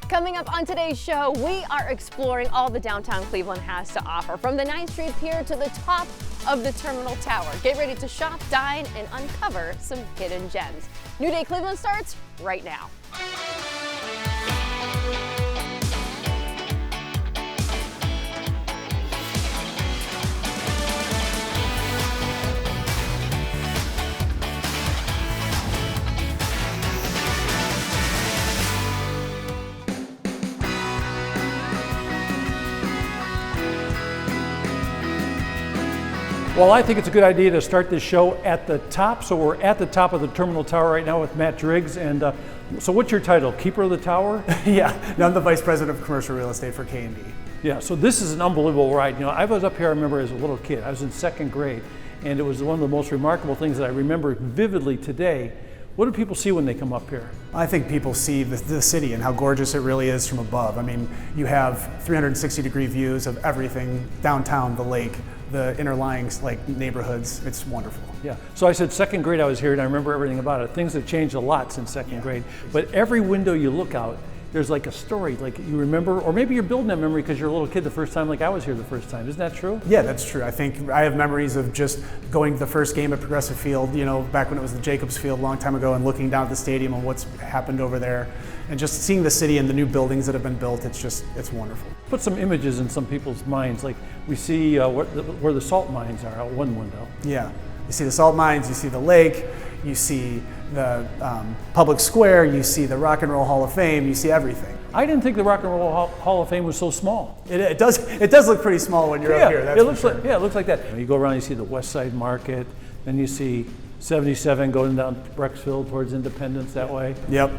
Coming up on today's show, we are exploring all the downtown Cleveland has to offer, from the 9th Street Pier to the top of the Terminal Tower. Get ready to shop, dine, and uncover some hidden gems. New Day Cleveland starts right now. Well, I think it's a good idea to start this show at the top. So we're at the top of the Terminal Tower right now with Matt Driggs. And so what's your title? Keeper of the Tower? Yeah, no, I'm the Vice President of Commercial Real Estate for K&D. Yeah, so this is an unbelievable ride. You know, I was up here, I remember as a little kid. I was in 2nd grade, and it was one of the most remarkable things that I remember vividly today. What do people see when they come up here? I think people see the city and how gorgeous it really is from above. I mean, you have 360-degree views of everything, downtown, the lake, the interlying neighborhoods. It's wonderful. Yeah, so I said 2nd grade I was here and I remember everything about it. Things have changed a lot since 2nd grade, but every window you look out, there's like a story, like you remember, or maybe you're building that memory because you're a little kid the first time, like I was here the first time. Isn't that true? Yeah, that's true. I think I have memories of just going to the first game at Progressive Field, you know, back when it was the Jacobs Field a long time ago, and looking down at the stadium and what's happened over there, and just seeing the city and the new buildings that have been built. It's wonderful. Put some images in some people's minds, like we see where the salt mines are out one window. Yeah, you see the salt mines, you see the lake, you see the public square, you see the Rock and Roll Hall of Fame, you see everything. I didn't think the Rock and Roll Hall of Fame was so small. It does look pretty small when you're up here. That's it looks for sure. like it looks like that. You go around, you see the Westside Market, then you see 77 going down Brecksville towards Independence that way. Yep.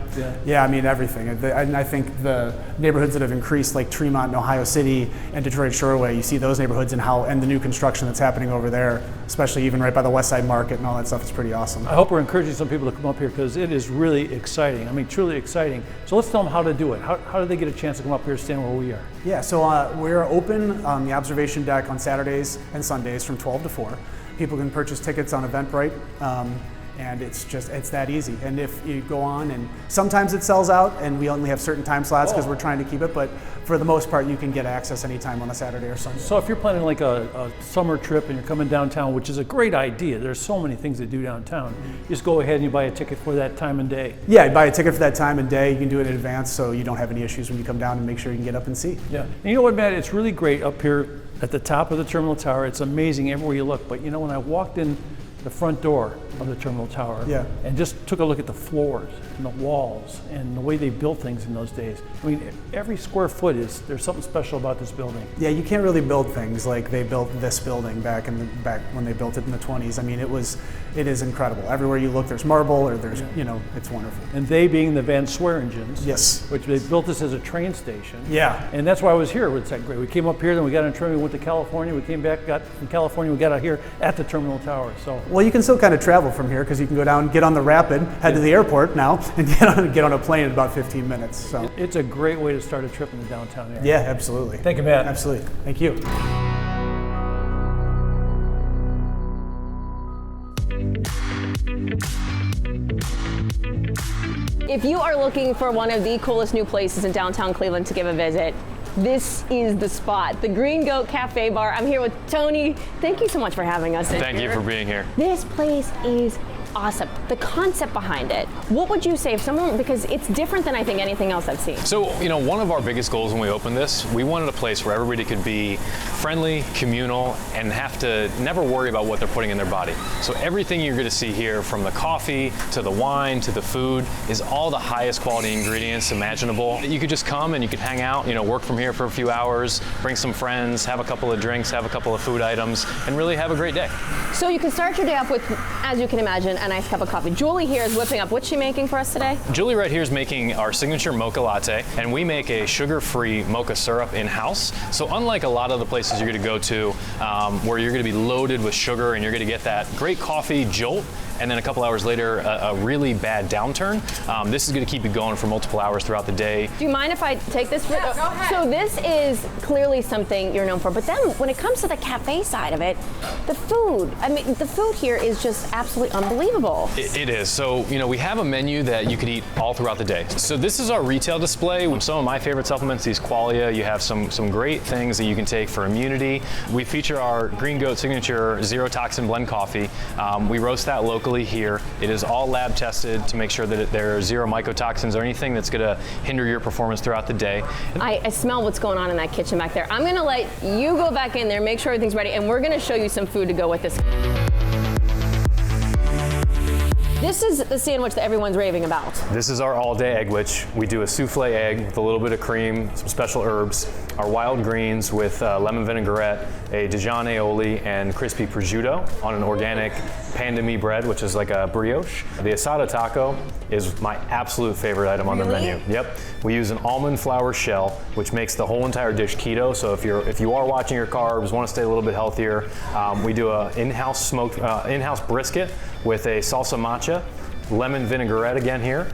Yeah, I mean everything. And I think the neighborhoods that have increased, like Tremont and Ohio City and Detroit Shoreway, you see those neighborhoods and the new construction that's happening over there, especially even right by the Westside Market and all that stuff. It's pretty awesome. I hope we're encouraging some people to come up here because it is really exciting. I mean, truly exciting. So let's tell them how to do it. How do they get a chance to come up here and stand where we are? Yeah, so we're open on the observation deck on Saturdays and Sundays from 12 to 4. People can purchase tickets on Eventbrite, and it's that easy. And if you go on, and sometimes it sells out, and we only have certain time slots because we're trying to keep it, but for the most part, you can get access anytime on a Saturday or Sunday. So if you're planning like a summer trip and you're coming downtown, which is a great idea, there's so many things to do downtown, you just go ahead and you buy a ticket for that time and day. Yeah, you buy a ticket for that time and day. You can do it in advance so you don't have any issues when you come down, and make sure you can get up and see. Yeah, and you know what, Matt, it's really great up here at the top of the Terminal Tower. It's amazing everywhere you look, but you know, when I walked in the front door of the Terminal Tower and just took a look at the floors and the walls and the way they built things in those days. I mean, every square foot there's something special about this building. Yeah, you can't really build things like they built this building back when they built it in the 20s. I mean, it is incredible. Everywhere you look, there's marble, or there's, you know, it's wonderful. And they being the Van Swearingens. Yes. Which they built this as a train station. Yeah. And that's why I was here with 2nd grade. We came up here, then we got on a train, we went to California, we came back, got from California, we got out here at the Terminal Tower. So. Well, you can still kind of travel from here because you can go down, get on the Rapid, head to the airport now, and get on a plane in about 15 minutes. So it's a great way to start a trip in the downtown area. Yeah, absolutely. Thank you, Matt. Absolutely. Thank you. If you are looking for one of the coolest new places in downtown Cleveland to give a visit, this is the spot, the Green Goat Cafe Bar. I'm here with Tony. Thank you so much for having us in here. Thank you for being here. This place is awesome. The concept behind it, what would you say if someone, because it's different than I think anything else I've seen. So, you know, one of our biggest goals when we opened this, we wanted a place where everybody could be friendly, communal, and have to never worry about what they're putting in their body. So everything you're going to see here, from the coffee to the wine to the food, is all the highest quality ingredients imaginable. You could just come and you could hang out, you know, work from here for a few hours, bring some friends, have a couple of drinks, have a couple of food items, and really have a great day. So you can start your day off with, as you can imagine, a nice cup of coffee. Julie here is whipping up. What's she making for us today? Julie right here is making our signature mocha latte, and we make a sugar-free mocha syrup in-house. So unlike a lot of the places you're going to go to where you're going to be loaded with sugar and you're going to get that great coffee jolt, and then a couple hours later, a really bad downturn. This is going to keep you going for multiple hours throughout the day. Do you mind if I take this? Yeah, go ahead. So this is clearly something you're known for, but then when it comes to the cafe side of it, the food, I mean, the food here is just absolutely unbelievable. It is. So, we have a menu that you could eat all throughout the day. So this is our retail display. Some of my favorite supplements, these qualia. You have some great things that you can take for immunity. We feature our Green Goat Signature Zero Toxin Blend Coffee. We roast that locally here. It is all lab tested to make sure that there are zero mycotoxins or anything that's going to hinder your performance throughout the day. I smell what's going on in that kitchen back there. I'm going to let you go back in there, make sure everything's ready, and we're going to show you some food to go with this. This is the sandwich that everyone's raving about. This is our all-day egg witch. We do a souffle egg with a little bit of cream, some special herbs, our wild greens with lemon vinaigrette, a Dijon aioli, and crispy prosciutto on an organic pan de mie bread, which is like a brioche. The asada taco is my absolute favorite item on the menu. Yep. We use an almond flour shell, which makes the whole entire dish keto. So if you are watching your carbs, want to stay a little bit healthier, we do a in-house smoked, in-house brisket with a salsa macha, lemon vinaigrette again here,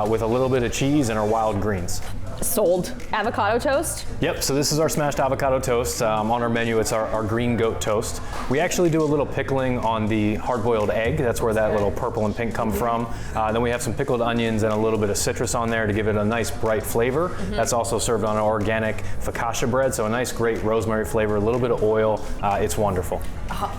with a little bit of cheese and our wild greens. Sold. Avocado toast? Yep, so this is our smashed avocado toast. On our menu, it's our green goat toast. We actually do a little pickling on the hard-boiled egg. That's where that little purple and pink come from. Then we have some pickled onions and a little bit of citrus on there to give it a nice bright flavor. That's also served on an organic focaccia bread, so a nice great rosemary flavor, a little bit of oil. It's wonderful.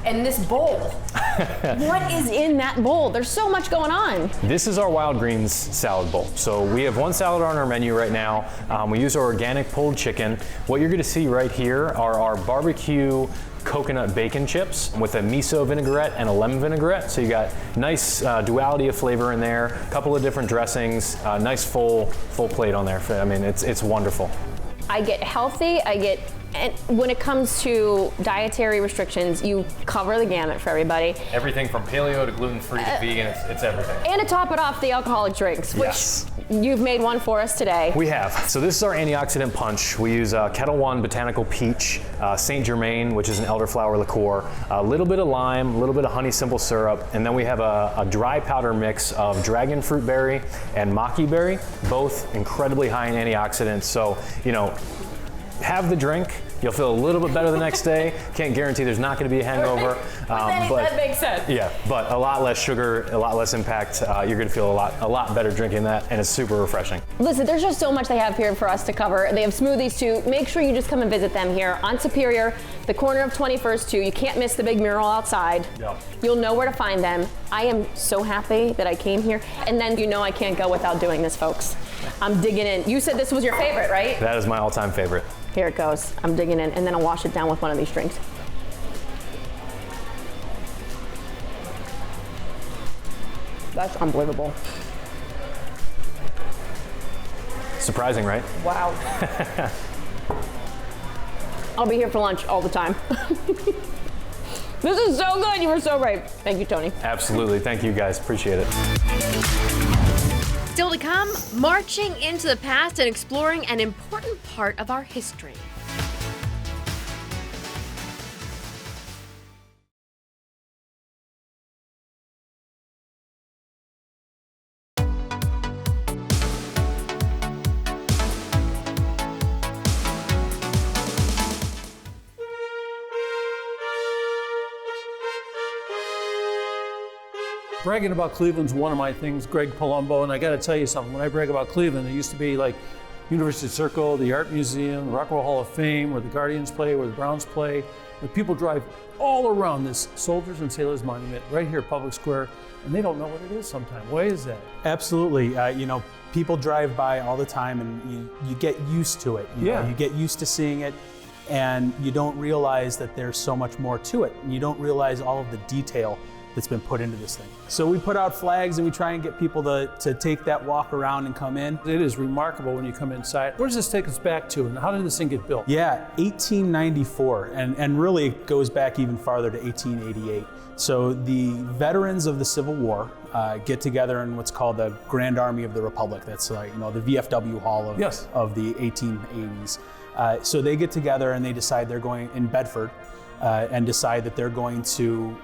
And this bowl. What is in that bowl? There's so much going on. This is our wild greens salad bowl. So we have one salad on our menu right now. We use our organic pulled chicken. What you're going to see right here are our barbecue coconut bacon chips with a miso vinaigrette and a lemon vinaigrette. So you got nice duality of flavor in there, a couple of different dressings, nice full plate on there. I mean, it's wonderful. I get healthy, and when it comes to dietary restrictions, you cover the gamut for everybody. Everything from paleo to gluten-free to vegan, it's everything. And to top it off, the alcoholic drinks, which yes. You've made one for us today. We have. So this is our antioxidant punch. We use Kettle One Botanical Peach, Saint Germain, which is an elderflower liqueur, a little bit of lime, a little bit of honey simple syrup, and then we have a dry powder mix of dragon fruit berry and maki berry, both incredibly high in antioxidants. So, have the drink. You'll feel a little bit better the next day. Can't guarantee there's not going to be a hangover. But that makes sense. Yeah, but a lot less sugar, a lot less impact. You're going to feel a lot better drinking that, and it's super refreshing. Listen, there's just so much they have here for us to cover. They have smoothies too. Make sure you just come and visit them here on Superior, the corner of 21st too. You can't miss the big mural outside. Yep. You'll know where to find them. I am so happy that I came here, and then I can't go without doing this, folks. I'm digging in. You said this was your favorite, right? That is my all-time favorite. Here it goes. I'm digging in, and then I'll wash it down with one of these drinks. That's unbelievable. Surprising, right? Wow. I'll be here for lunch all the time. This is so good. You were so right. Thank you, Tony. Absolutely. Thank you, guys. Appreciate it. Still to come, marching into the past and exploring an important part of our history. Bragging about Cleveland's one of my things, Greg Palumbo, and I got to tell you something. When I brag about Cleveland, it used to be like University Circle, the Art Museum, the Rock and Roll Hall of Fame, where the Guardians play, where the Browns play. But people drive all around this Soldiers and Sailors Monument right here at Public Square, and they don't know what it is sometimes. Why is that? Absolutely. People drive by all the time, and you get used to it. You get used to seeing it, and you don't realize that there's so much more to it. And you don't realize all of the detail that's been put into this thing. So we put out flags and we try and get people to take that walk around and come in. It is remarkable when you come inside. Where does this take us back to, and how did this thing get built? Yeah, 1894, and really it goes back even farther to 1888. So the veterans of the Civil War get together in what's called the Grand Army of the Republic. That's the VFW Hall of the 1880s. So they get together and they decide they're going in Bedford and decide that they're going to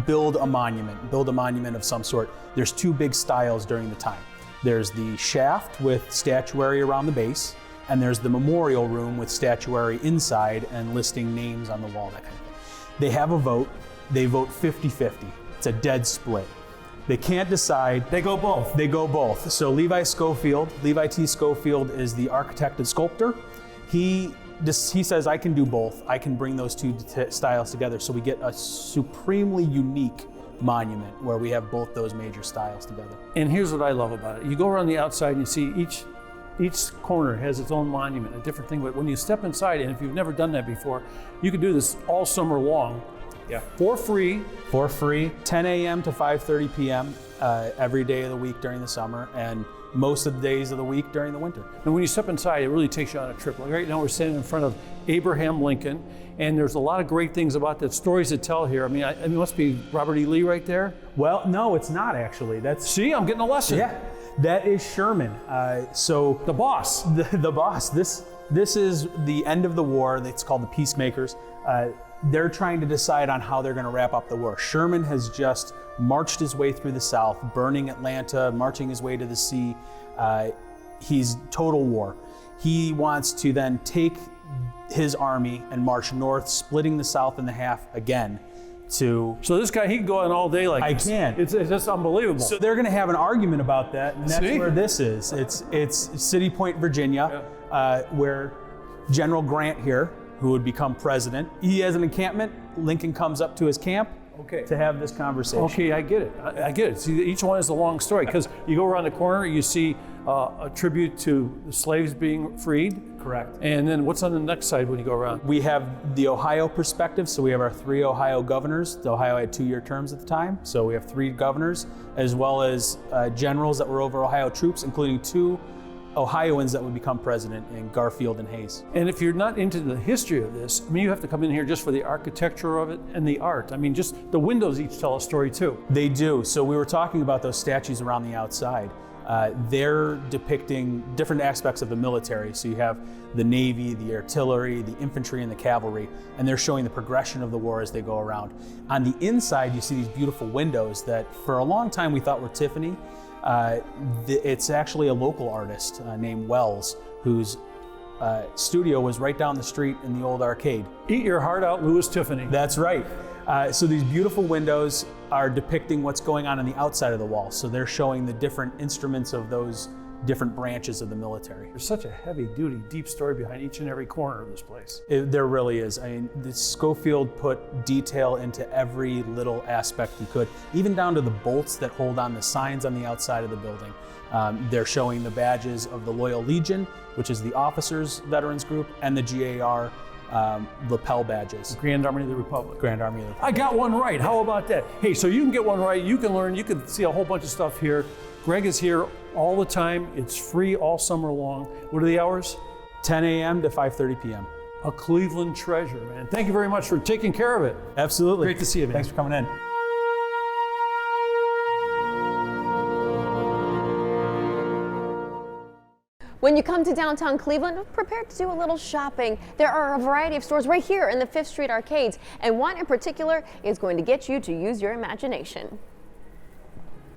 build a monument of some sort, there's two big styles during the time. There's the shaft with statuary around the base, and there's the memorial room with statuary inside and listing names on the wall, that kind of thing. They have a vote. They vote 50-50. It's a dead split. They can't decide. They go both. They go both. So Levi T. Schofield is the architect and sculptor. He says, I can do both. I can bring those two styles together. So we get a supremely unique monument where we have both those major styles together. And here's what I love about it. You go around the outside and you see each corner has its own monument, a different thing. But when you step inside, and if you've never done that before, you can do this all summer long. Yeah. For free, 10 a.m. to 5:30 p.m. Every day of the week during the summer, and most of the days of the week during the winter. And when you step inside, it really takes you on a trip. Like right now, we're standing in front of Abraham Lincoln, and there's a lot of great things about that, stories to tell here. I mean, it must be Robert E. Lee right there. Well, no, it's not actually. See, I'm getting a lesson. Yeah, that is Sherman. So the boss. The boss. This is the end of the war. It's called the Peacemakers. They're trying to decide on how they're going to wrap up the war. Sherman has just marched his way through the South, burning Atlanta, marching his way to the sea. He's total war. He wants to then take his army and march north, splitting the South in half again. So this guy, he can go on all day like this. I can. It's just unbelievable. So they're going to have an argument about that, and that's where this is. It's City Point, Virginia, where General Grant here, who would become president, he has an encampment. Lincoln comes up to his camp to have this conversation. Okay, I get it. I get it. See, each one is a long story, because you go around the corner, you see a tribute to the slaves being freed. Correct. And then what's on the next side when you go around? We have the Ohio perspective, so we have our 3 Ohio governors. Ohio had 2-year terms at the time, so we have 3 governors, as well as generals that were over Ohio troops, including 2 Ohioans that would become president in Garfield and Hayes. And if you're not into the history of this, I mean, you have to come in here just for the architecture of it and the art. I mean, just the windows each tell a story too. They do. So we were talking about those statues around the outside. They're depicting different aspects of the military. So you have the Navy, the artillery, the infantry, and the cavalry, and they're showing the progression of the war as they go around. On the inside, you see these beautiful windows that for a long time we thought were Tiffany. It's actually a local artist named Wells, whose studio was right down the street in the old arcade. Eat your heart out, Louis Tiffany. That's right. So these beautiful windows are depicting what's going on the outside of the wall. So they're showing the different instruments of those different branches of the military. There's such a heavy-duty, deep story behind each and every corner of this place. There really is. I mean, Schofield put detail into every little aspect he could, even down to the bolts that hold on the signs on the outside of the building. They're showing the badges of the Loyal Legion, which is the officers' veterans group, and the GAR lapel badges. Grand Army of the Republic. Grand Army of the Republic. I got one right. How about that? Hey, so you can get one right. You can learn. You can see a whole bunch of stuff here. Greg is here all the time. It's free all summer long. What are the hours? 10 a.m. to 5:30 p.m. A Cleveland treasure, man. Thank you very much for taking care of it. Absolutely. Great to see you, man. Thanks for coming in. When you come to downtown Cleveland, prepare to do a little shopping. There are a variety of stores right here in the 5th Street arcades, and one in particular is going to get you to use your imagination.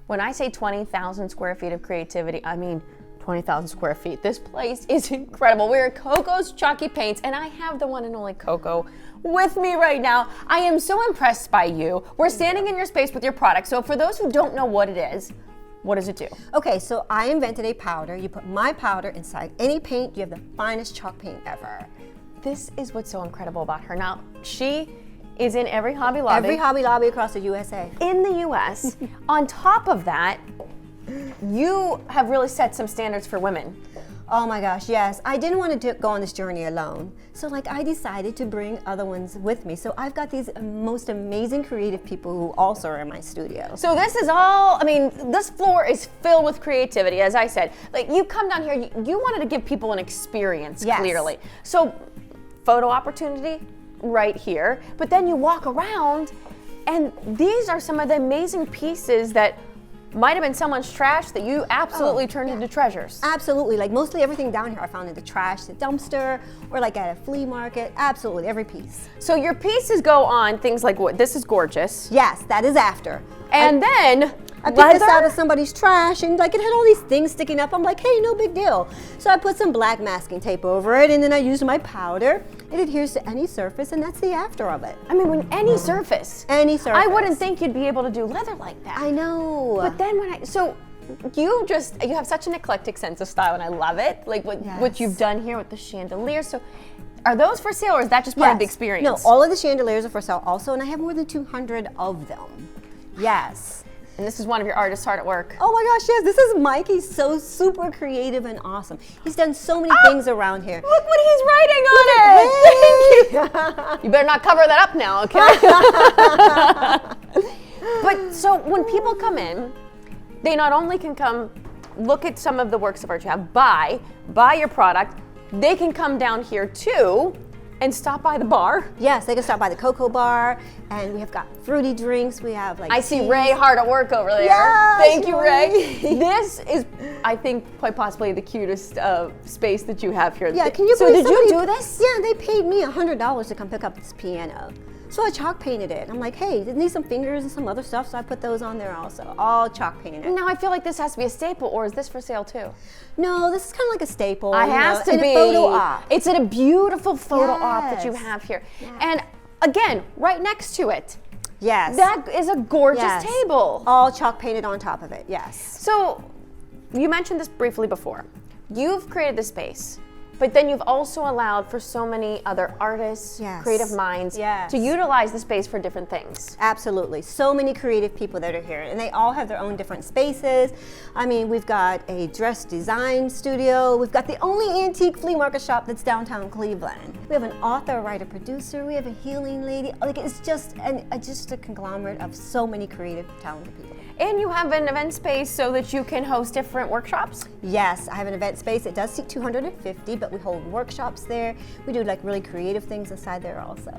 When I say 20,000 square feet of creativity, I mean 20,000 square feet. This place is incredible. We're at Coco's Chalky Paints, and I have the one and only Coco with me right now. I am so impressed by you. We're standing in your space with your product, so for those who don't know what it is, what does it do? Okay, so I invented a powder. You put my powder inside any paint, you have the finest chalk paint ever. This is what's so incredible about her. Now, she is in every Hobby Lobby. Every Hobby Lobby across the USA. In the US. On top of that, you have really set some standards for women. Oh my gosh, yes. I didn't want to go on this journey alone. So I decided to bring other ones with me. So I've got these most amazing creative people who also are in my studio. So this is all, I mean, this floor is filled with creativity, as I said. Like, you come down here, you wanted to give people an experience, yes, clearly. So photo opportunity right here, but then you walk around and these are some of the amazing pieces that might have been someone's trash that you absolutely turned into treasures. Absolutely, like mostly everything down here I found in the trash, the dumpster, or like at a flea market. Absolutely, every piece. So your pieces go on things like what? This is gorgeous. Yes, that is after. And then I picked this out of somebody's trash, and like it had all these things sticking up. I'm like, hey, no big deal. So I put some black masking tape over it, and then I used my powder. It adheres to any surface, and that's the after of it. I mean, when any surface. Any surface. I wouldn't think you'd be able to do leather like that. I know. But then so you have such an eclectic sense of style, and I love it. Like what you've done here with the chandeliers. So are those for sale, or is that just part of the experience? No, all of the chandeliers are for sale also, and I have more than 200 of them. Yes. And this is one of your artists hard at work. Oh my gosh, yes, this is Mike. He's so super creative and awesome. He's done so many things around here. Look what he's writing on it. Thank you. You better not cover that up now, okay? But so when people come in, they not only can come look at some of the works of art you have, buy your product, they can come down here too and stop by the bar. Yes, they can stop by the Coco bar, and we have got fruity drinks. We have like I see Ray hard at work over there. Yes, Thank you, Ray. This is, I think, quite possibly the cutest space that you have here. Yeah, can you So believe did you somebody- do this? Yeah, they paid me $100 to come pick up this piano. So I chalk painted it. I'm like, hey, it needs some fingers and some other stuff, so I put those on there also. All chalk painted. Now I feel like this has to be a staple, or is this for sale too? No, this is kind of like a staple. It has to and be. a photo op. It's in a beautiful photo op that you Yes. have here. Yes. And again, right next to it, Yes. that is a gorgeous Yes. table. All chalk painted on top of it, yes. So you mentioned this briefly before. You've created this space, but then you've also allowed for so many other artists, Yes. creative minds Yes. to utilize the space for different things. Absolutely. So many creative people that are here, and they all have their own different spaces. I mean, we've got a dress design studio. We've got the only antique flea market shop that's downtown Cleveland. We have an author, writer, producer. We have a healing lady. Like, it's just a conglomerate of so many creative, talented people. And you have an event space so that you can host different workshops? Yes, I have an event space. It does seat 250, but we hold workshops there. We do like really creative things inside there also.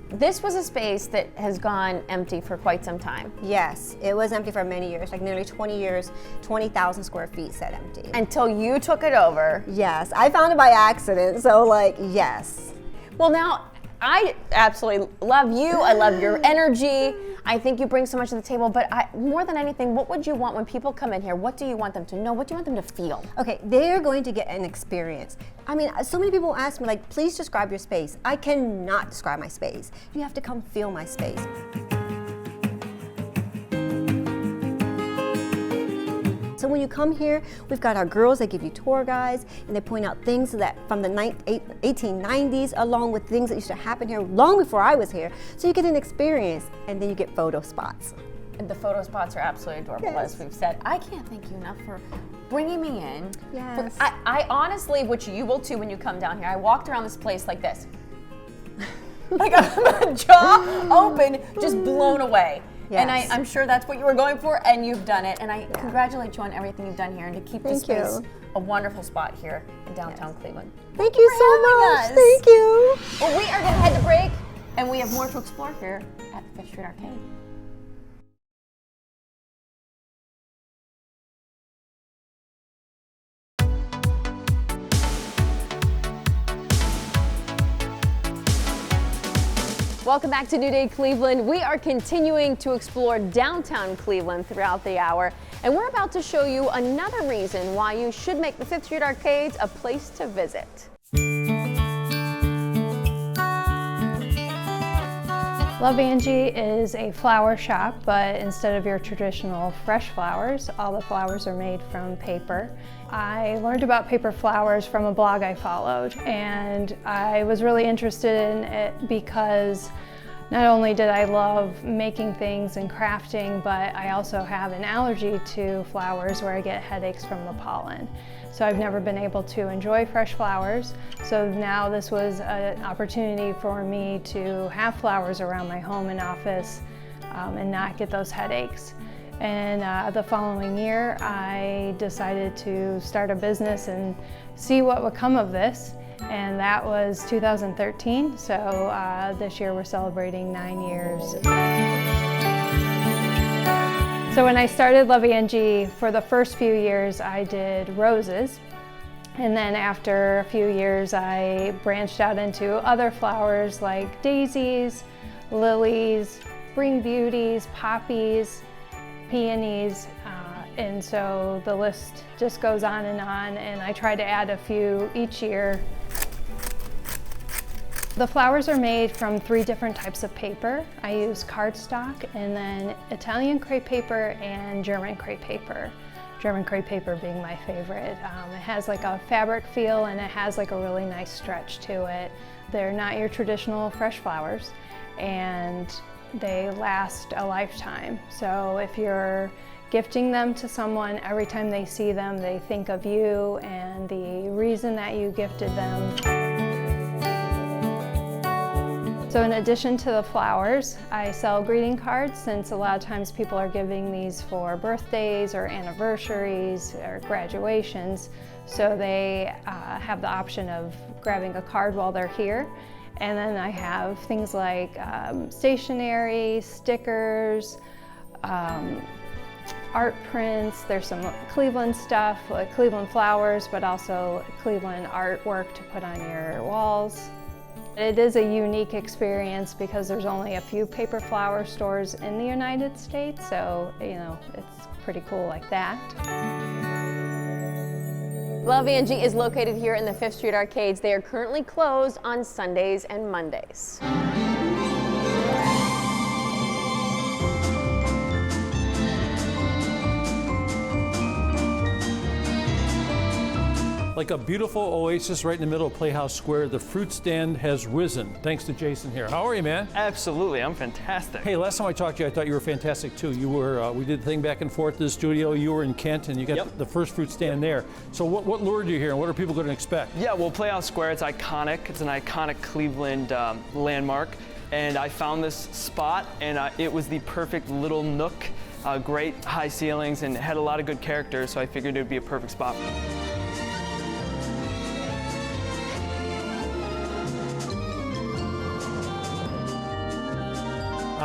This was a space that has gone empty for quite some time. Yes, it was empty for many years, like nearly 20 years, 20,000 square feet sat empty. Until you took it over. Yes, I found it by accident, so like, yes. Well, now, I absolutely love you. I love your energy. I think you bring so much to the table, but more than anything, what would you want when people come in here? What do you want them to know? What do you want them to feel? Okay, they're going to get an experience. I mean, so many people ask me, like, please describe your space. I cannot describe my space. You have to come feel my space. So when you come here, we've got our girls that give you tour guides, and they point out things that from the 1890s, along with things that used to happen here long before I was here. So you get an experience, and then you get photo spots. And the photo spots are absolutely adorable, Yes. as we've said. I can't thank you enough for bringing me in. Yes. I honestly, which you will too when you come down here, I walked around this place like this. Like a jaw open, just blown away. And Yes. I'm sure that's what you were going for, and you've done it. And I congratulate you on everything you've done here, and to keep this Thank space you. a wonderful spot here in downtown Cleveland. Thank you so having much. us. Thank you. Well, we are going to head to break, and we have more to explore here at the Fifth Street Arcade. Welcome back to New Day Cleveland. We are continuing to explore downtown Cleveland throughout the hour, and we're about to show you another reason why you should make the Fifth Street Arcades a place to visit. Love Angie is a flower shop, but instead of your traditional fresh flowers, all the flowers are made from paper. I learned about paper flowers from a blog I followed, and I was really interested in it because not only did I love making things and crafting, but I also have an allergy to flowers where I get headaches from the pollen. So I've never been able to enjoy fresh flowers. So now this was an opportunity for me to have flowers around my home and office and not get those headaches. And the following year, I decided to start a business and see what would come of this. And that was 2013. So this year we're celebrating 9 years. So when I started Love Angie, for the first few years I did roses. And then after a few years I branched out into other flowers like daisies, lilies, spring beauties, poppies, peonies, and so the list just goes on, and I try to add a few each year. The flowers are made from 3 different types of paper. I use cardstock and then Italian crepe paper and German crepe paper. German crepe paper being my favorite. It has like a fabric feel and it has like a really nice stretch to it. They're not your traditional fresh flowers and they last a lifetime. So if you're gifting them to someone, every time they see them, they think of you and the reason that you gifted them. So in addition to the flowers, I sell greeting cards, since a lot of times people are giving these for birthdays or anniversaries or graduations. So they have the option of grabbing a card while they're here. And then I have things like stationery, stickers, art prints. There's some Cleveland stuff, like Cleveland flowers, but also Cleveland artwork to put on your walls. It is a unique experience because there's only a few paper flower stores in the United States, so it's pretty cool like that. Love Angie is located here in the 5th Street Arcades. They are currently closed on Sundays and Mondays. Like a beautiful oasis right in the middle of Playhouse Square, the fruit stand has risen. Thanks to Jason here. How are you, man? Absolutely, I'm fantastic. Hey, last time I talked to you, I thought you were fantastic too. You were, we did the thing back and forth to the studio. You were in Kent, and you got the first fruit stand there. So what lured you here, and what are people going to expect? Yeah, well, Playhouse Square, it's iconic. It's an iconic Cleveland landmark. And I found this spot, and it was the perfect little nook. Great high ceilings, and it had a lot of good characters, so I figured it would be a perfect spot.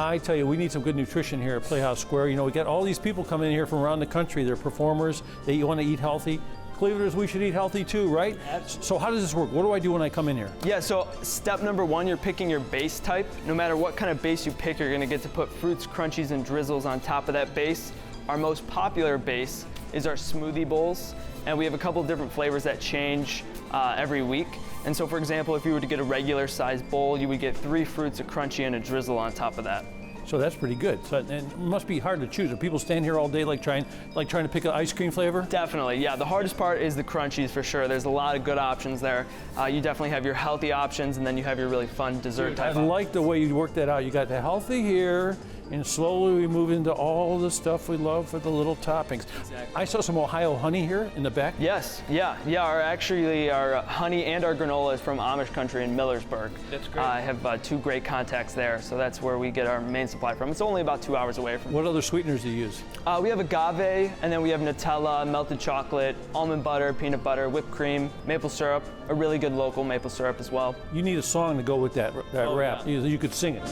I tell you, we need some good nutrition here at Playhouse Square. You know, we got all these people coming in here from around the country. They're performers. They want to eat healthy. Clevelanders, we should eat healthy too, right? Absolutely. So how does this work? What do I do when I come in here? Yeah, so step number 1, you're picking your base type. No matter what kind of base you pick, you're going to get to put fruits, crunchies, and drizzles on top of that base. Our most popular base is our smoothie bowls, and we have a couple of different flavors that change every week. And so, for example, if you were to get a regular size bowl, you would get 3 fruits, a crunchy, and a drizzle on top of that. So that's pretty good. So, and it must be hard to choose. Are people stand here all day like trying to pick an ice cream flavor? Definitely, yeah. The hardest part is the crunchies for sure. There's a lot of good options there. You definitely have your healthy options, and then you have your really fun dessert type I like the way you worked that out. You got the healthy here, and slowly we move into all the stuff we love for the little toppings. Exactly. I saw some Ohio honey here in the back. Yes, yeah. Our honey and our granola is from Amish country in Millersburg. That's great. I have 2 great contacts there, so that's where we get our main supply from. It's only about 2 hours away from. What other sweeteners do you use? We have agave, and then we have Nutella, melted chocolate, almond butter, peanut butter, whipped cream, maple syrup, a really good local maple syrup as well. You need a song to go with that wrap. Yeah. You could sing it.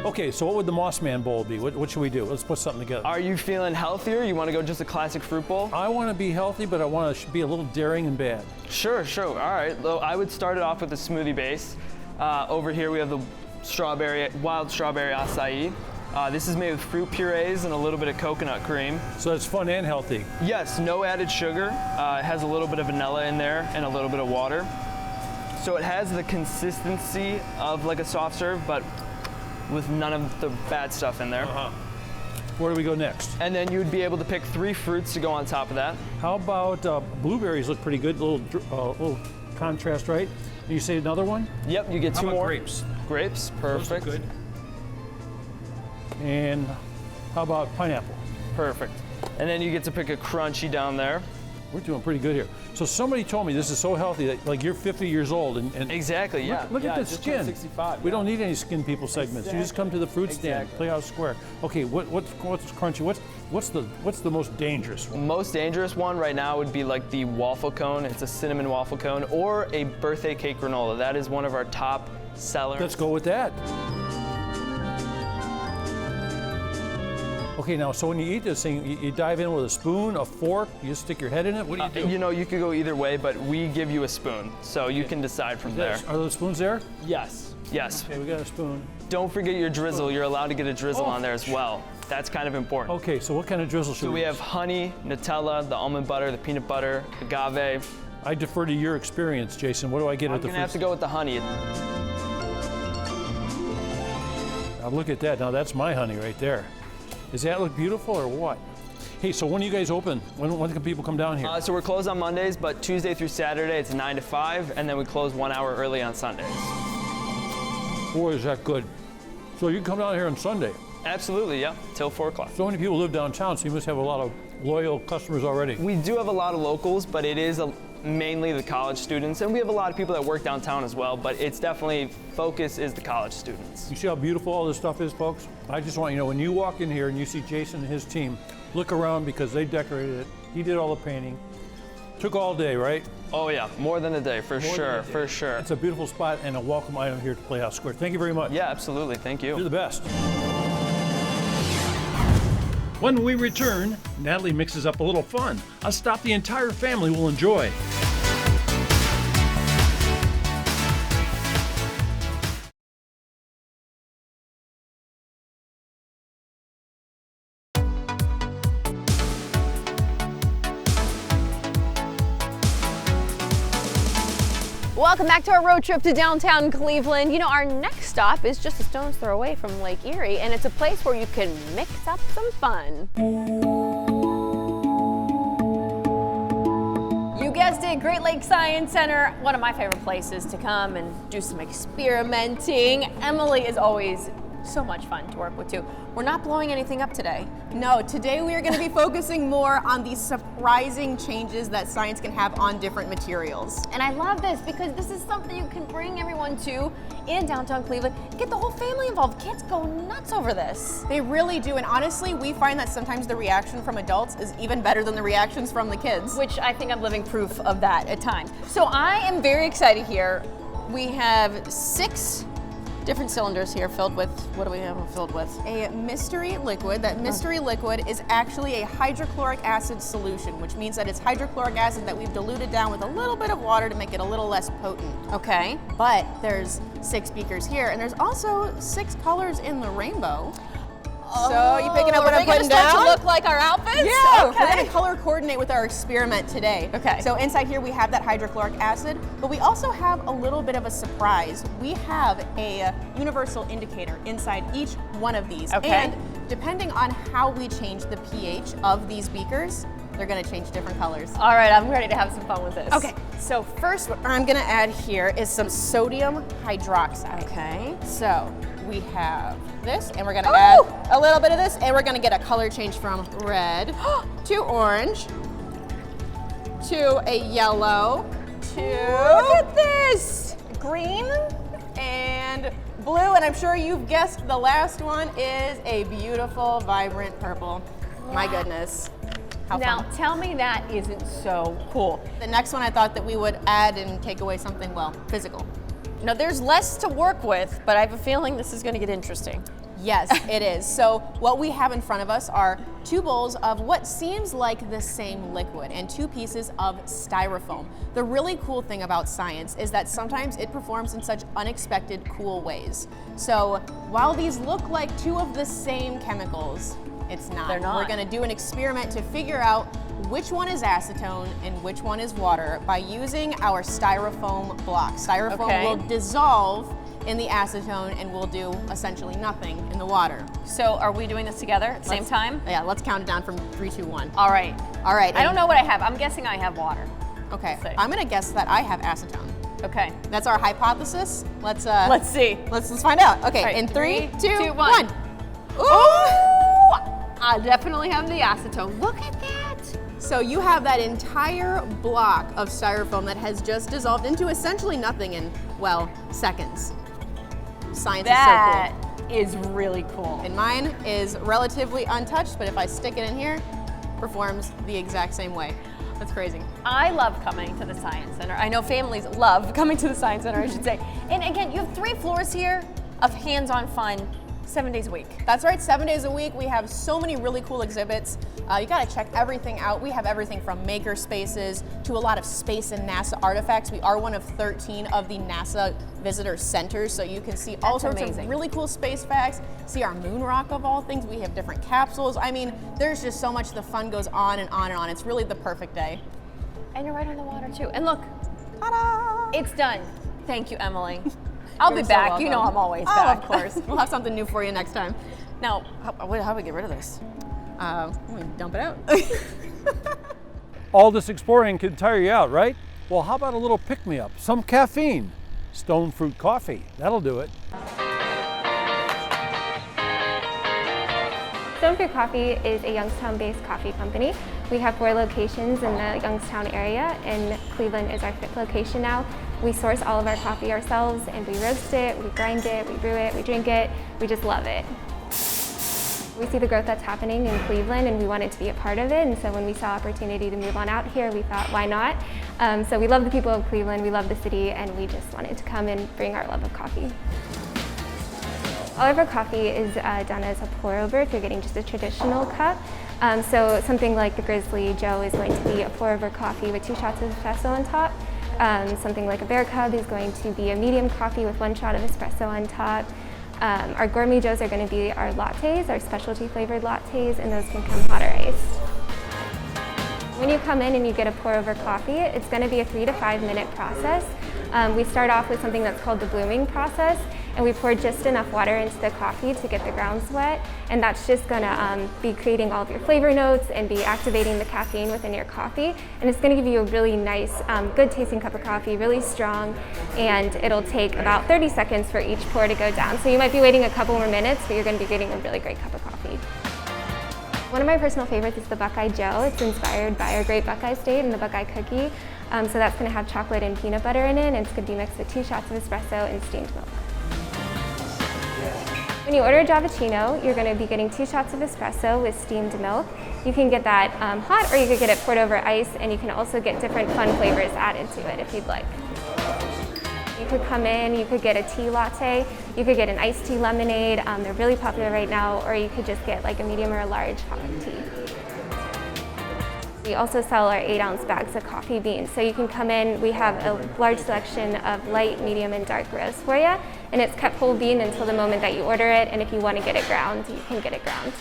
Okay, so what would the Moss Man bowl be? What should we do? Let's put something together. Are you feeling healthier? You want to go just a classic fruit bowl? I want to be healthy, but I want to be a little daring and bad. Sure. All right. Well, I would start it off with a smoothie base. Over here we have the wild strawberry acai. This is made with fruit purees and a little bit of coconut cream. So it's fun and healthy. Yes, no added sugar. It has a little bit of vanilla in there and a little bit of water. So it has the consistency of like a soft serve, but with none of the bad stuff in there. Where do we go next? And then you would be able to pick 3 fruits to go on top of that. How about blueberries? Look pretty good. Little contrast, right? You say another one? Yep, you get 2 more. Grapes? Grapes, perfect. Those are good. And how about pineapple? Perfect. And then you get to pick a crunchy down there. We're doing pretty good here. So somebody told me this is so healthy that like you're 50 years old and exactly, yeah. Look at the just skin. 65. We don't need any skin people segments. You just come to the fruit stand, Playhouse Square. Okay, what's crunchy? What's the most dangerous one? Most dangerous one right now would be like the waffle cone. It's a cinnamon waffle cone or a birthday cake granola. That is one of our top sellers. Let's go with that. Okay, now, so when you eat this thing, you dive in with a spoon, a fork, you just stick your head in it? What do you do? You know, you could go either way, but we give you a spoon, so you can decide from there. Are those spoons there? Yes. Yes. Okay, we got a spoon. Don't forget your drizzle. You're allowed to get a drizzle on there as well. That's kind of important. Okay, so what kind of drizzle should we use? So we have honey, Nutella, the almond butter, the peanut butter, agave. I defer to your experience, Jason. What do I get at the I'm gonna have to go with the honey. Now look at that. Now that's my honey right there. Does that look beautiful or what? Hey, so when are you guys open? When can people come down here? So we're closed on Mondays, but Tuesday through Saturday it's 9 to 5, and then we close 1 hour early on Sundays. Boy, is that good. So you can come down here on Sunday. Absolutely, yeah, till 4 o'clock. So many people live downtown, so you must have a lot of loyal customers already. We do have a lot of locals, but it is mainly the college students, and we have a lot of people that work downtown as well, but it's definitely, focus is the college students. You see how beautiful all this stuff is, folks? I just want you to know, when you walk in here and you see Jason and his team, look around because they decorated it. He did all the painting. Took all day, right? Oh yeah, more than a day, for sure, for sure. It's a beautiful spot and a welcome item here to Playhouse Square. Thank you very much. Yeah, absolutely, thank you. You're the best. When we return, Natalie mixes up a little fun, a stop the entire family will enjoy. Welcome back to our road trip to downtown Cleveland. You know, our next stop is just a stone's throw away from Lake Erie, and it's a place where you can mix up some fun. You guessed it, Great Lakes Science Center, one of my favorite places to come and do some experimenting. Emily is always so much fun to work with too. We're not blowing anything up today. No, today we are going to be focusing more on the surprising changes that science can have on different materials. And I love this because this is something you can bring everyone to in downtown Cleveland. Get the whole family involved. Kids go nuts over this. They really do, and honestly, we find that sometimes the reaction from adults is even better than the reactions from the kids. Which I think I'm living proof of that at times. So I am very excited here. We have 6 different cylinders here filled with, what do we have them filled with? A mystery liquid. That mystery liquid is actually a hydrochloric acid solution, which means that it's hydrochloric acid that we've diluted down with a little bit of water to make it a little less potent. Okay. But there's 6 beakers here, and there's also 6 colors in the rainbow. So you picking up what I'm putting down? To look like our outfits? Yeah, okay. We're gonna color coordinate with our experiment today. Okay. So inside here we have that hydrochloric acid, but we also have a little bit of a surprise. We have a universal indicator inside each one of these. Okay. And depending on how we change the pH of these beakers, they're gonna change different colors. All right, I'm ready to have some fun with this. Okay, so first what I'm gonna add here is some sodium hydroxide. Okay. So we have this, and we're gonna add a little bit of this, and we're gonna get a color change from red to orange to a yellow to, look at this, green and blue, and I'm sure you've guessed the last one is a beautiful, vibrant purple. My goodness. How now, fun. tell me that isn't so cool. The next one I thought that we would add and take away something, well, physical. Now, there's less to work with, but I have a feeling this is going to get interesting. Yes, it is. So what we have in front of us are 2 bowls of what seems like the same liquid and 2 pieces of styrofoam. The really cool thing about science is that sometimes it performs in such unexpected, cool ways. So while these look like 2 of the same chemicals, it's not. They're not. We're going to do an experiment to figure out which one is acetone and which one is water by using our styrofoam block. Styrofoam will dissolve in the acetone and will do essentially nothing in the water. So are we doing this together at the same time? Yeah, let's count it down from 3, 2, 1. All right. All right. I don't know what I have. I'm guessing I have water. Okay. Let's see. I'm gonna guess that I have acetone. Okay. That's our hypothesis. Let's see. Let's find out. Okay. Right, in 3, 2, 1. 1. Ooh! I definitely have the acetone. Look at that. So you have that entire block of styrofoam that has just dissolved into essentially nothing in, well, seconds. Science is so cool. Is really cool. And mine is relatively untouched, but if I stick it in here, performs the exact same way. That's crazy. I love coming to the Science Center. I know families love coming to the Science Center, I should say. And again, you have 3 floors here of hands-on fun. 7 days a week. That's right, 7 days a week. We have so many really cool exhibits. You gotta check everything out. We have everything from maker spaces to a lot of space and NASA artifacts. We are one of 13 of the NASA visitor centers, so you can see all sorts of really cool space facts, see our moon rock of all things. We have different capsules. I mean, there's just so much, the fun goes on and on and on. It's really the perfect day. And you're right on the water too. And look, ta-da! It's done. Thank you, Emily. I'll be back. Welcome. You know I'm always back. back. Of course. We'll have something new for you next time. Now, how do we get rid of this? We dump it out. All this exploring can tire you out, right? Well, how about a little pick-me-up? Some caffeine. Stonefruit Coffee. That'll do it. Stonefruit Coffee is a Youngstown-based coffee company. We have 4 locations in the Youngstown area, and Cleveland is our 5th location now. We source all of our coffee ourselves, and we roast it, we grind it, we brew it, we drink it. We just love it. We see the growth that's happening in Cleveland, and we wanted to be a part of it, and so when we saw opportunity to move on out here, we thought, why not? So we love the people of Cleveland, we love the city, and we just wanted to come and bring our love of coffee. All of our coffee is done as a pour over if you're getting just a traditional cup. So something like the Grizzly Joe is going to be a pour over coffee with 2 shots of espresso on top. Something like a Bear Cub is going to be a medium coffee with 1 shot of espresso on top. Our Gourmet Joes are going to be our lattes, our specialty flavored lattes, and those can come hot or iced. When you come in and you get a pour over coffee, it's going to be a 3 to 5 minute process. We start off with something that's called the blooming process, and we pour just enough water into the coffee to get the grounds wet, and that's just going to be creating all of your flavor notes and be activating the caffeine within your coffee, and it's going to give you a really nice, good tasting cup of coffee, really strong, and it'll take about 30 seconds for each pour to go down. So you might be waiting a couple more minutes, but you're going to be getting a really great cup of coffee. One of my personal favorites is the Buckeye Joe. It's inspired by our great Buckeye State and the Buckeye cookie. So that's going to have chocolate and peanut butter in it, and it's going to be mixed with 2 shots of espresso and steamed milk. When you order a Javicino, you're going to be getting 2 shots of espresso with steamed milk. You can get that hot, or you could get it poured over ice, and you can also get different fun flavors added to it if you'd like. You could come in, you could get a tea latte, you could get an iced tea lemonade, they're really popular right now, or you could just get like a medium or a large hot tea. We also sell our 8-ounce bags of coffee beans, so you can come in, we have a large selection of light, medium, and dark roast for you, and it's kept whole bean until the moment that you order it, and if you want to get it ground, you can get it ground.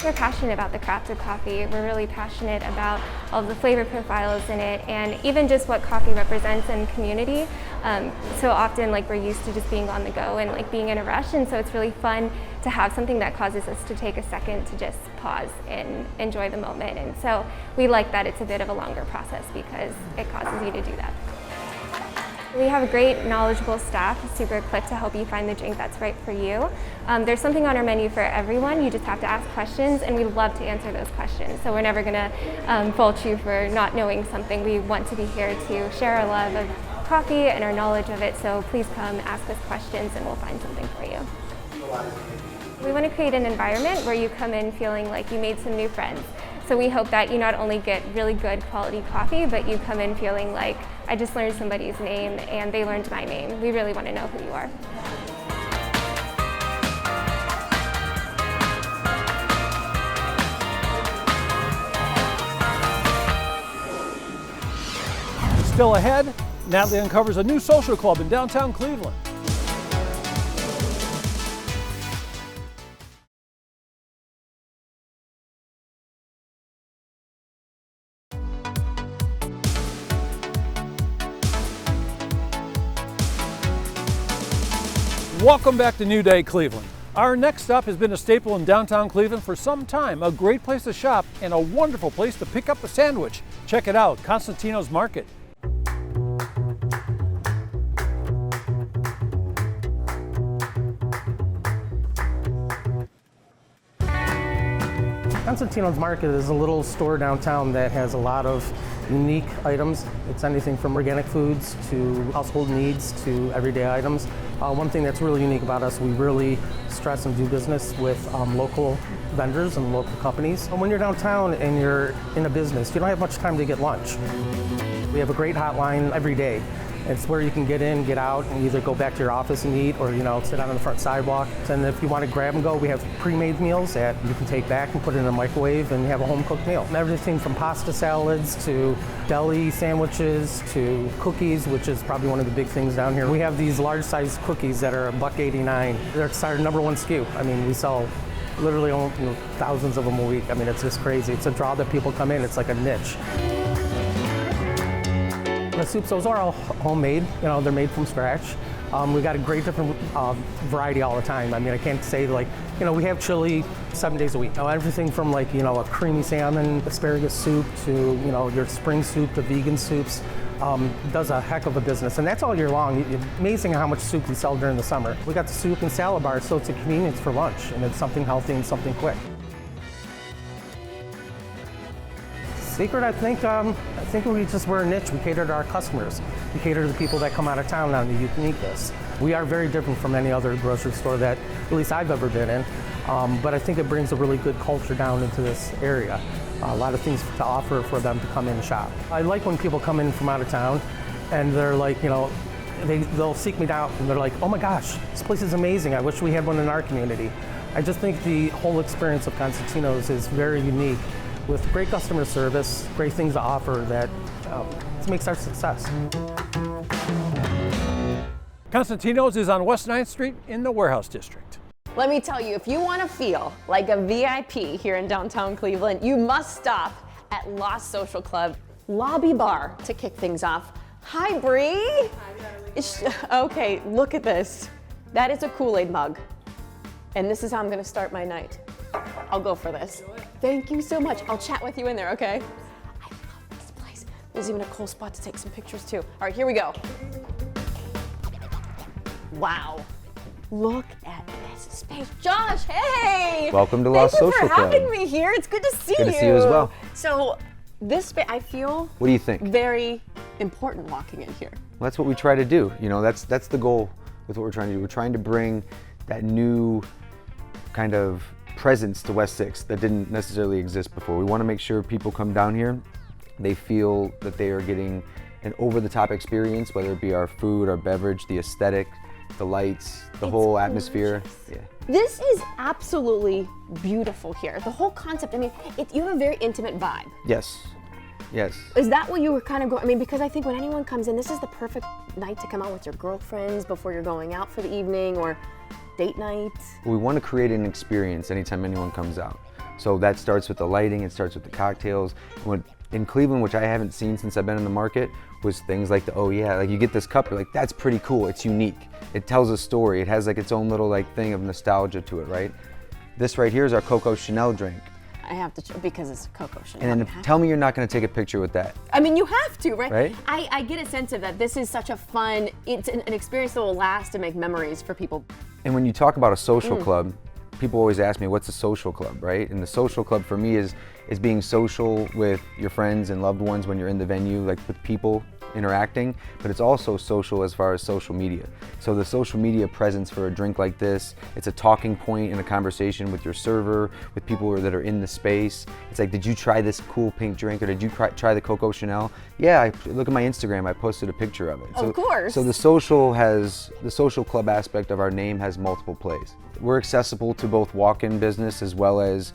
We're passionate about the craft of coffee. We're really passionate about all of the flavor profiles in it, and even just what coffee represents in community. So often, like, we're used to just being on the go and like being in a rush, and so it's really fun to have something that causes us to take a second to just pause and enjoy the moment. And so we like that it's a bit of a longer process because it causes you to do that. We have a great, knowledgeable staff, super equipped to help you find the drink that's right for you. There's something on our menu for everyone. You just have to ask questions, and we love to answer those questions. So we're never going to fault you for not knowing something. We want to be here to share our love of coffee and our knowledge of it. So please come ask us questions, and we'll find something for you. We want to create an environment where you come in feeling like you made some new friends. So we hope that you not only get really good quality coffee, but you come in feeling like, I just learned somebody's name and they learned my name. We really want to know who you are. Still ahead, Natalie uncovers a new social club in downtown Cleveland. Welcome back to New Day Cleveland. Our next stop has been a staple in downtown Cleveland for some time, a great place to shop and a wonderful place to pick up a sandwich. Check it out, Constantines Market. Constantines Market is a little store downtown that has a lot of unique items. It's anything from organic foods to household needs to everyday items. One thing that's really unique about us, we really stress and do business with local vendors and local companies. And when you're downtown and you're in a business, you don't have much time to get lunch. We have a great hotline every day. It's where you can get in, get out, and either go back to your office and eat, or sit on the front sidewalk. And if you want to grab and go, we have pre-made meals that you can take back and put in a microwave and have a home-cooked meal. And everything from pasta salads to deli sandwiches to cookies, which is probably one of the big things down here. We have these large-sized cookies that are $1.89. It's our #1 SKU. I mean, we sell literally thousands of them a week. I mean, it's just crazy. It's a draw that people come in. It's like a niche. The soups, those are all homemade. They're made from scratch. We got a great different variety all the time. I mean, I can't say we have chili 7 days a week. Everything from a creamy salmon, asparagus soup to, your spring soup to vegan soups. Does a heck of a business, and that's all year long. It's amazing how much soup we sell during the summer. We got the soup and salad bars, so it's a convenience for lunch, and it's something healthy and something quick. Secret, I think we're a niche. We cater to our customers. We cater to the people that come out of town on the uniqueness. We are very different from any other grocery store that at least I've ever been in, but I think it brings a really good culture down into this area. A lot of things to offer for them to come in and shop. I like when people come in from out of town and they're like, they'll seek me out and they're like, oh my gosh, this place is amazing. I wish we had one in our community. I just think the whole experience of Constantino's is very unique, with great customer service, great things to offer that makes our success. Constantino's is on West 9th Street in the Warehouse District. Let me tell you, if you want to feel like a VIP here in downtown Cleveland, you must stop at Lost Social Club Lobby Bar to kick things off. Hi, Bree. Hi, okay, look at this. That is a Kool-Aid mug. And this is how I'm going to start my night. I'll go for this. Thank you so much. I'll chat with you in there, okay? I love this place. There's even a cool spot to take some pictures too. All right, here we go. Wow. Look at this space. Josh, hey! Welcome to Lost Social Club. Thank you for having me here. It's good to see you. Good to see you as well. So this space, I feel what do you think? Very important walking in here. Well, that's what we try to do. That's the goal with what we're trying to do. We're trying to bring that new kind of presence to West 6th that didn't necessarily exist before. We want to make sure people come down here, they feel that they are getting an over-the-top experience, whether it be our food, our beverage, the aesthetic, the lights, the whole atmosphere. Yeah. This is absolutely beautiful here. The whole concept, I mean, you have a very intimate vibe. Yes, yes. Is that what you were kind of going, I mean, because I think when anyone comes in, this is the perfect night to come out with your girlfriends before you're going out for the evening or date night. We want to create an experience anytime anyone comes out. So that starts with the lighting, it starts with the cocktails. In Cleveland, which I haven't seen since I've been in the market, was things like you get this cup, you're like, that's pretty cool, it's unique. It tells a story, it has its own little thing of nostalgia to it, right? This right here is our Coco Chanel drink. I have to, because it's Coco Chanel. And then tell me you're not going to take a picture with that. I mean, you have to, right? Right? I get a sense of that. This is such a fun, it's an experience that will last and make memories for people. And when you talk about a social club, people always ask me, what's a social club, right? And the social club for me is being social with your friends and loved ones when you're in the venue, with people interacting, but it's also social as far as social media. So the social media presence for a drink like this, it's a talking point in a conversation with your server, with people that are in the space. It's like, did you try this cool pink drink, or did you try the Coco Chanel? Yeah, look at my Instagram, I posted a picture of it. Of course. So the social club aspect of our name has multiple plays. We're accessible to both walk-in business as well as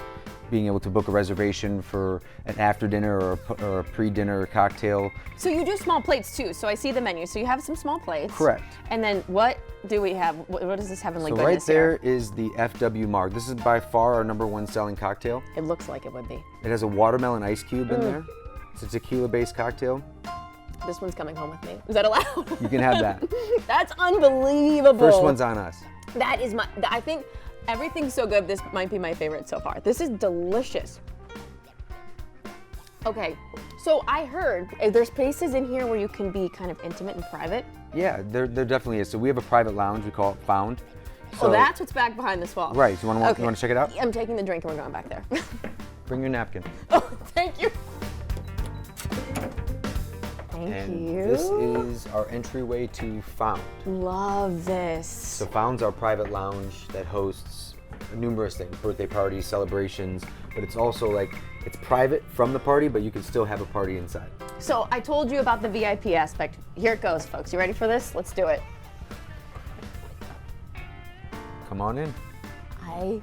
being able to book a reservation for an after dinner or a pre-dinner cocktail. So you do small plates too, so I see the menu. So you have some small plates. Correct. And then what do we have? What does this have in So right there is the FW Mark. This is by far our #1 selling cocktail. It looks like it would be. It has a watermelon ice cube in there. It's a tequila-based cocktail. This one's coming home with me. Is that allowed? You can have that. That's unbelievable. First one's on us. That is I think everything's so good. This might be my favorite so far. This is delicious. Okay, so I heard there's places in here where you can be kind of intimate and private. Yeah, there definitely is. So we have a private lounge. We call it Found. So that's what's back behind this wall. Right. So you want to check it out? I'm taking the drink and we're going back there. Bring your napkin. Oh, thank you. Thank you. This is our entryway to Found. Love this. So Found's our private lounge that hosts numerous things, birthday parties, celebrations, but it's also it's private from the party, but you can still have a party inside. So I told you about the VIP aspect. Here it goes, folks. You ready for this? Let's do it. Come on in. I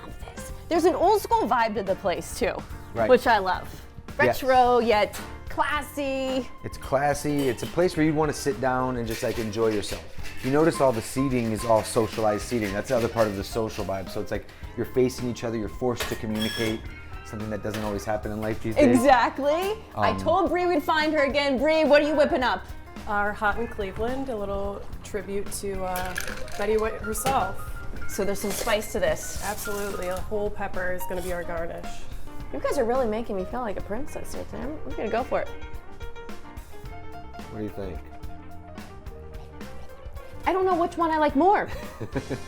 love this. There's an old school vibe to the place too, Right. which I love. Yes. Retro yet classy. It's classy. It's a place where you want to sit down and just like enjoy yourself. You notice all the seating is all socialized seating. That's the other part of the social vibe. So it's like you're facing each other, you're forced to communicate, something that doesn't always happen in life these days. Exactly. I told Bree we'd find her again. Bree, what are you whipping up? Our Hot in Cleveland, a little tribute to Betty White herself. So there's some spice to this. Absolutely, a whole pepper is going to be our garnish. You guys are really making me feel like a princess here today. I'm gonna go for it. What do you think? I don't know which one I like more.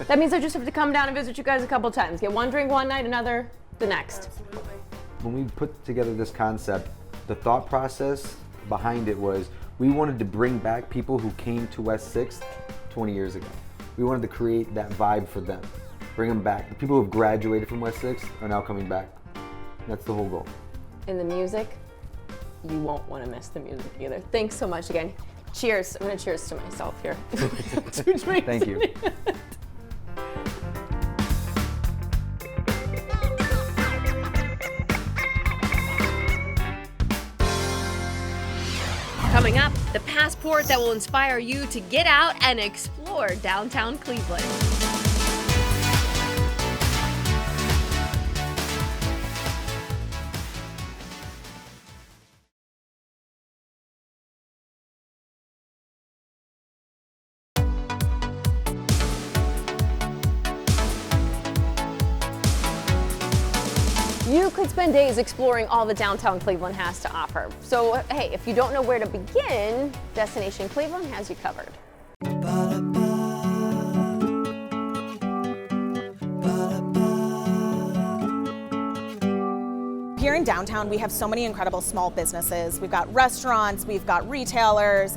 That means I just have to come down and visit you guys a couple times. Get one drink one night, another the next. Absolutely. When we put together this concept, the thought process behind it was we wanted to bring back people who came to West 6th 20 years ago. We wanted to create that vibe for them. Bring them back. The people who have graduated from West 6th are now coming back. That's the whole goal. And the music, you won't want to miss the music either. Thanks so much again. Cheers. I'm gonna cheers to myself here. 2 drinks. Thank you. Coming up, the passport that will inspire you to get out and explore downtown Cleveland. You could spend days exploring all the downtown Cleveland has to offer. So, hey, if you don't know where to begin, Destination Cleveland has you covered. Here in downtown, we have so many incredible small businesses. We've got restaurants, we've got retailers.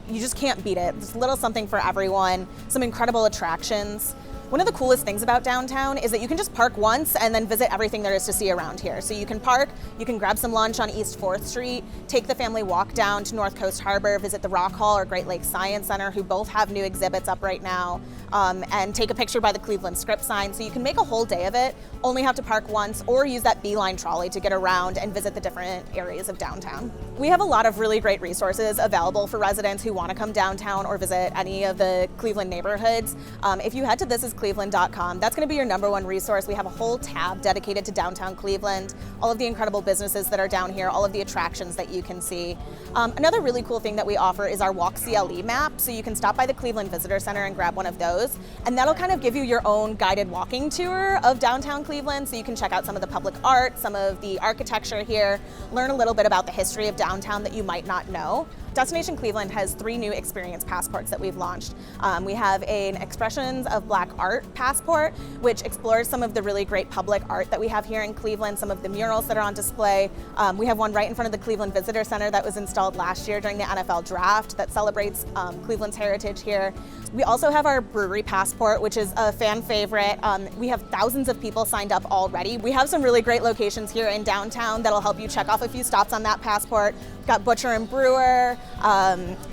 You just can't beat it. There's a little something for everyone, some incredible attractions. One of the coolest things about downtown is that you can just park once and then visit everything there is to see around here. So you can park, you can grab some lunch on East 4th Street, take the family walk down to North Coast Harbor, visit the Rock Hall or Great Lakes Science Center, who both have new exhibits up right now, and take a picture by the Cleveland script sign. So you can make a whole day of it, only have to park once, or use that Beeline trolley to get around and visit the different areas of downtown. We have a lot of really great resources available for residents who want to come downtown or visit any of the Cleveland neighborhoods. If you head to thisiscleveland.com, that's going to be your #1 resource. We have a whole tab dedicated to downtown Cleveland, all of the incredible businesses that are down here, all of the attractions that you can see. Another really cool thing that we offer is our Walk CLE map, so you can stop by the Cleveland Visitor Center and grab one of those, and that'll kind of give you your own guided walking tour of downtown Cleveland, so you can check out some of the public art, some of the architecture here, learn a little bit about the history of downtown that you might not know. Destination Cleveland has 3 new experience passports that we've launched. We have an Expressions of Black Art passport, which explores some of the really great public art that we have here in Cleveland, some of the murals that are on display. We have one right in front of the Cleveland Visitor Center that was installed last year during the NFL draft that celebrates Cleveland's heritage here. We also have our brewery passport, which is a fan favorite. We have thousands of people signed up already. We have some really great locations here in downtown that'll help you check off a few stops on that passport. We've got Butcher and Brewer,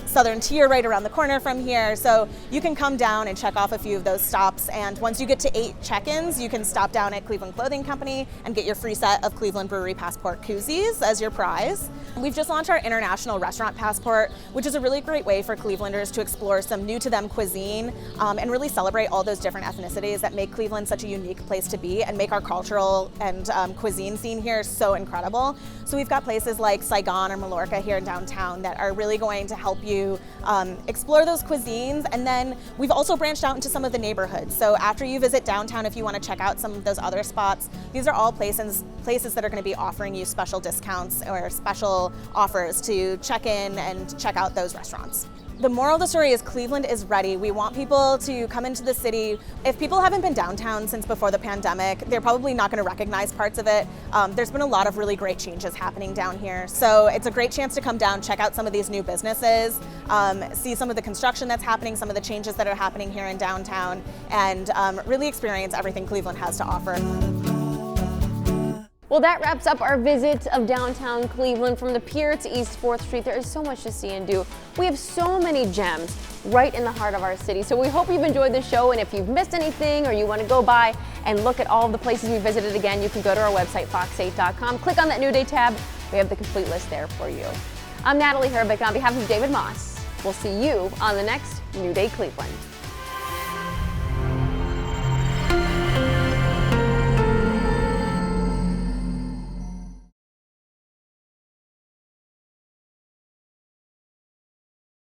Southern Tier right around the corner from here. So you can come down and check off a few of those stops. And once you get to 8 check-ins, you can stop down at Cleveland Clothing Company and get your free set of Cleveland Brewery Passport koozies as your prize. We've just launched our International Restaurant Passport, which is a really great way for Clevelanders to explore some new to them cuisine and really celebrate all those different ethnicities that make Cleveland such a unique place to be and make our cultural and cuisine scene here so incredible. So we've got places like Saigon or Mallorca here in downtown that are really going to help you explore those cuisines. And then we've also branched out into some of the neighborhoods. So after you visit downtown, if you want to check out some of those other spots, these are all places that are going to be offering you special discounts or special offers to check in and check out those restaurants. The moral of the story is Cleveland is ready. We want people to come into the city. If people haven't been downtown since before the pandemic, they're probably not going to recognize parts of it. There's been a lot of really great changes happening down here. So it's a great chance to come down, check out some of these new businesses, see some of the construction that's happening, some of the changes that are happening here in downtown, and really experience everything Cleveland has to offer. Well, that wraps up our visit of downtown Cleveland. From the pier to East 4th Street, there is so much to see and do. We have so many gems right in the heart of our city. So we hope you've enjoyed the show, and if you've missed anything or you want to go by and look at all of the places we visited again, you can go to our website, fox8.com. Click on that New Day tab. We have the complete list there for you. I'm Natalie Herbeck on behalf of David Moss. We'll see you on the next New Day Cleveland.